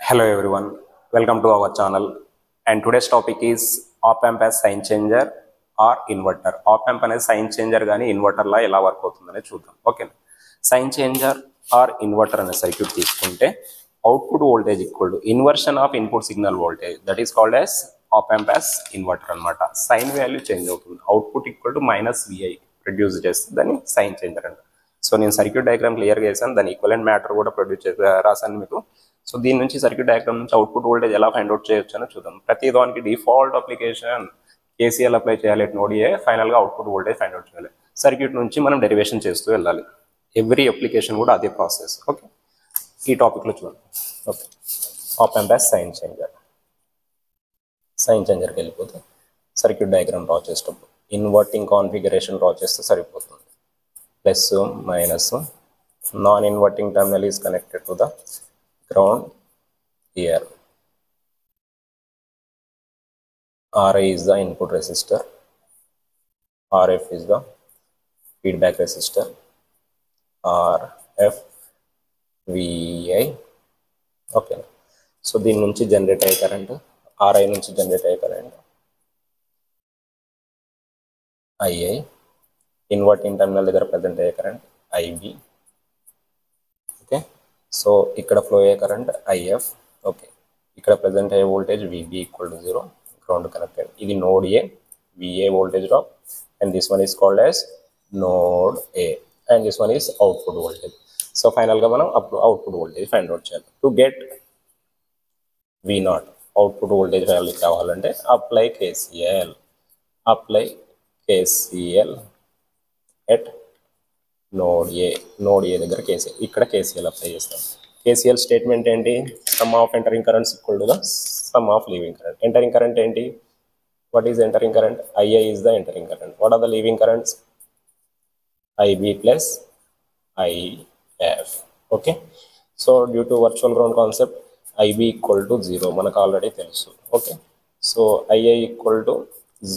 Hello everyone, welcome to our channel, and today's topic is op-amp as sign changer or inverter. Op-amp అనేది sign changer గానీ inverter లా ఎలా work అవుతుందనే చూద్దాం. Okay, sign changer or inverter అనే circuit తీసుకుంటే output voltage equal to inversion of input signal voltage, that is called as op-amp as inverter అనమాట. Sign value change అవుతుంది, output equal to -vi produce చేస్తుంది, దాన్ని sign changer అంట. So నేను circuit diagram క్లియర్గా చేశాను, దాని ఈక్వలెంట్ మ్యాటర్ కూడా ప్రొడ్యూస్ రాశాను మీకు. సో దీని నుంచి సర్క్యూట్ డయాగ్రామ్ నుంచి అవుట్పుట్ వోల్టేజ్ ఎలా ఫైండ్ అవుట్ చేయొచ్చు అని చూద్దాం. ప్రతి దానికి డిఫాల్ట్ అప్లికేషన్ KCL అప్లై చేయాలి, నోడియే ఫైనల్గా అవుట్పుట్ వోల్టేజ్ ఫైండ్ అవుట్ చేయాలి. సర్క్యూట్ నుంచి మనం డెరివేషన్ చేస్తూ వెళ్ళాలి, ఎవ్రీ అప్లికేషన్ కూడా అదే ప్రాసెస్. ఓకే, ఈ టాపిక్లో చూద్దాం. Okay, op-amp as sign changer. Sine చేంజర్కి వెళ్ళిపోతే సర్క్యూట్ డయాగ్రామ్ డ్రా చేసేటప్పుడు ఇన్వర్టింగ్ కాన్ఫిగరేషన్ డ్రా చేస్తే సరిపోతుంది. Plus minus, non inverting terminal is connected to the ground here. Ri is the input resistor, Rf is the feedback resistor, Rf Vi. Okay, so దీని నుంచి generate అయ్యే current, Ri నుంచి generate అయ్యే current Ii, inverting terminal దగ్గర present అయ్యే current Ib. Okay, so ఇక్కడ flow అయ్యే current IF. Okay, ఇక్కడ ప్రజెంట్ అయ్యే voltage VB equal to 0, ground connected. ఇది node A, VA voltage drop, and this one is called as node A, and this one is output voltage. So ఫైనల్గా మనం అప్పుడు output voltage find out చేయాలి. To get V0 output voltage value కావాలంటే apply KCL at node A దగ్గర KCL, ఇక్కడ KCL apply చేస్తాం. KCL statement ఏంటి? Sum of entering currents equal to the sum of leaving current. Entering current ఏంటి? What is entering current? IA is the entering current. What are the leaving currents? IB plus IF. Okay, so due to virtual ground concept IB equal to 0 మనకు already తెలుసు. Okay, so IA equal to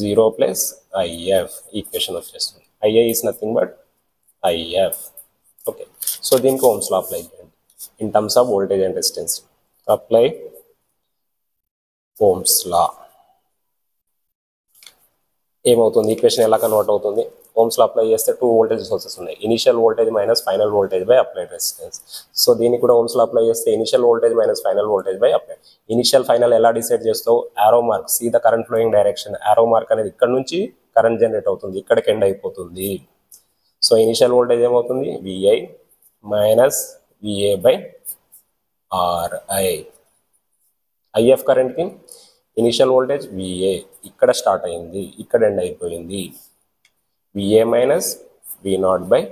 0 plus IF equation వచ్చేస్తుంది. IA is nothing but IF. Okay, so దీనికి Ohm's law apply చేయండి in terms of voltage and resistance. Apply Ohm's law. ఏమవుతుంది? Equation ఎలా convert అవుతుంది? Ohm's law apply చేస్తే 2 voltage sources ఉన్నాయి, initial voltage minus final voltage by applied resistance. So దీనికి కూడా Ohm's law apply చేస్తే initial voltage minus final voltage by applied. Initial final ఎలా decide చేస్తావు? Arrow mark, see the current flowing direction. Arrow mark అనేది ఇక్కడ నుంచి current generate అవుతుంది, ఇక్కడికి ఎండ్ అయిపోతుంది. సో ఇనిషియల్ వోల్టేజ్ ఏమవుతుంది? VI minus VA by RI. IF కరెంట్కి ఇనిషియల్ వోల్టేజ్ VA ఇక్కడ స్టార్ట్ అయింది, ఇక్కడ ఎండ్ అయిపోయింది. VA minus V0 by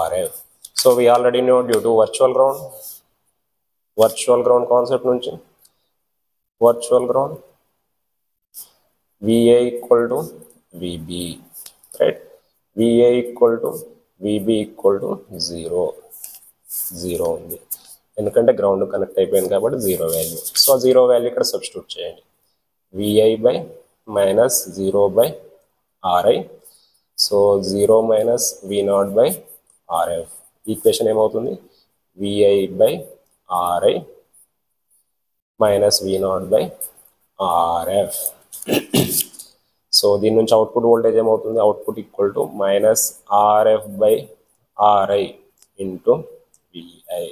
RF. So we already know due to virtual ground concept నుంచి virtual ground VA equal to VB, right? VA equal to VB equal to 0 ఉంది, ఎందుకంటే ground connect అయిపోయింది కాబట్టి 0 value. So 0 value ఇక్కడ substitute చేయండి. VI by minus 0 by RI, so 0 minus V0 by RF. Equation ఏమవుతుంది? VI by RI minus V0 by RF. So దీని నుంచి output voltage ఏమవుతుంది? Output equal to minus RF by RI into VI.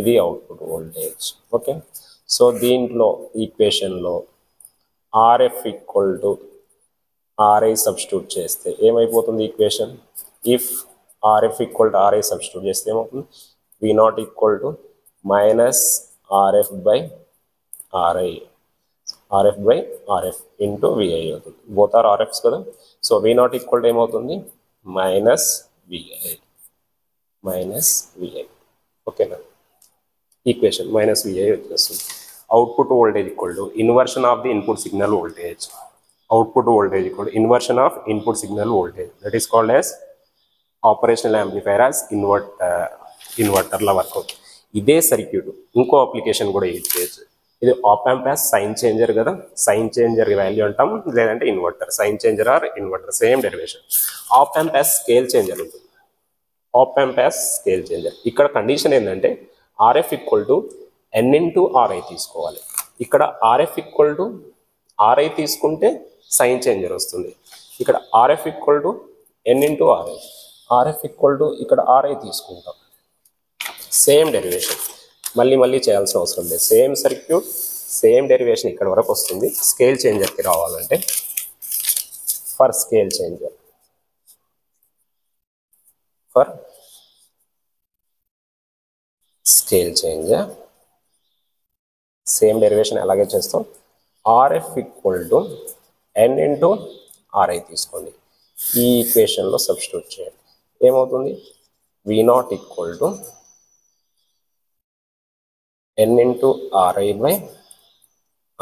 ఇది output voltage. Okay, so దీంట్లో ఈక్వేషన్లో RF equal to RI substitute చేస్తే ఏమైపోతుంది equation? If RF equal to RI substitute చేస్తే ఏమవుతుంది? V0 equal to minus RF by RF into VI అవుతుంది. Both are RFs కదా. So V0 equal to ఏమవుతుంది? Minus VI. ఓకేనా? Equation minus VI వచ్చేస్తుంది. Output voltage equal to inversion of the input signal voltage. Output voltage equal to inversion of input signal voltage, that is called as operational amplifier as ఇన్వర్టర్ల work అవుతుంది. ఇదే circuit ఇంకో application కూడా use చేయొచ్చు. ఇది op-amp as sign changer కదా, sign changer value అంటాం, లేదంటే inverter. Sign changer or inverter same derivation. op-amp as scale changer ఉంటుంది. op-amp as స్కేల్ చేంజర్ ఇక్కడ కండిషన్ ఏంటంటే RF equal to n into RI తీసుకోవాలి. ఇక్కడ ఆర్ఎఫ్ ఈక్వల్ టు ఆర్ఐ తీసుకుంటే sign changer వస్తుంది. ఇక్కడ RF equal to n into RI, RF equal to ఇక్కడ RI తీసుకుంటాం. సేమ్ డెరివేషన్ మళ్ళీ చేయాల్సిన అవసరం లేదు. సేమ్ సర్క్యూట్ సేమ్ డెరివేషన్ ఇక్కడ వరకు వస్తుంది. స్కేల్ చేంజర్కి రావాలంటే for scale changer same derivation అలాగే చేస్తాం. RF equal to n into RI తీసుకోండి. ఈ ఈక్వేషన్లో సబ్స్టిట్యూట్ చేయండి. ఏమవుతుంది? V0 equal to n into RI by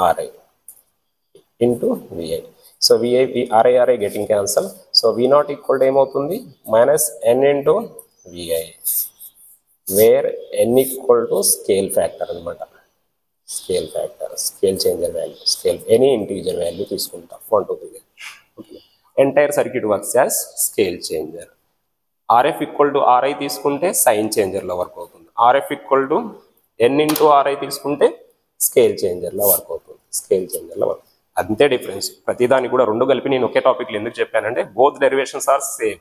RI into VI. So VI RI getting cancel. So V0 equal to ఏమవుతుంది? Minus n into VI, where n equal to scale factor అనమాట. Scale factor, scale changer value, scale any integer value తీసుకుంటాం 1 2 3. Okay, entire circuit works as scale changer. RF equal to RI తీసుకుంటే sign చేంజర్లో work అవుతుంది. RF equal to n into RI తీసుకుంటే scale చేంజర్లో work అవుతుంది. Scale చేంజర్లో work అంతే difference. ప్రతిదానికి కూడా రెండు కలిపి నేను ఒకే టాపిక్లో ఎందుకు చెప్పానంటే both derivations are same.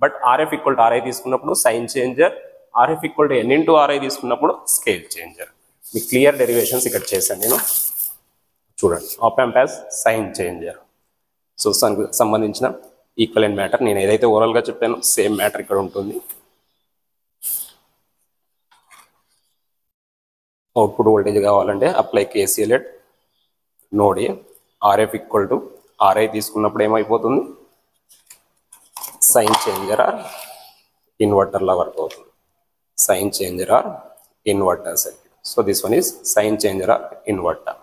But RF equal to RI తీసుకున్నప్పుడు sign changer, RF equal to n into RI తీసుకున్నప్పుడు స్కేల్ చేంజర్. మీకు క్లియర్ డెరివేషన్స్ ఇక్కడ చేశాను నేను, చూడండి. Op amp as sign changer. So సంబంధించిన ఈక్వలెంట్ మ్యాటర్ నేను ఏదైతే ఓవరాల్గా చెప్పానో సేమ్ మ్యాటర్ ఇక్కడ ఉంటుంది. అవుట్పుట్ వోల్టేజ్ కావాలంటే apply KCL at node A. RF equal to RI తీసుకున్నప్పుడు ఏమైపోతుంది? సైన్ చేంజర్ ఆర్ ఇన్వర్టర్లా వర్క్ అవుతుంది. Sign changer or inverter circuit. So this one is sign changer or inverter.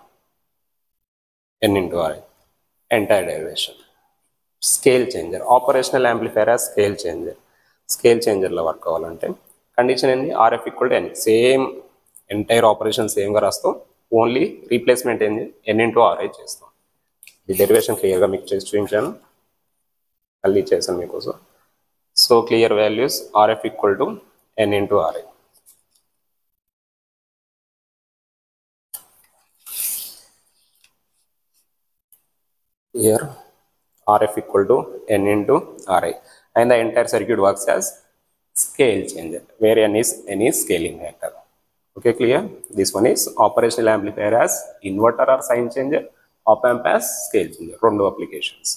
n into RI entire derivation. Scale changer, operational amplifier as scale changer. Scale చేంజర్లో work అవ్వాలంటే condition ఏంది? RF equal to n. Same entire operation సేమ్గా రాస్తాం. Only replacement ఏంది? n into RI చేస్తాం. ఈ derivation క్లియర్గా మీకు చేసి చూపించాను, మళ్ళీ చేశాను మీకోసం. So clear values RF equal to n into RI. Here RF equal to n into RI, and the entire circuit works as scale changer where n is any scaling factor. Okay, clear? This one is operational amplifier as inverter or sign changer, op amp as scale changer. Two applications.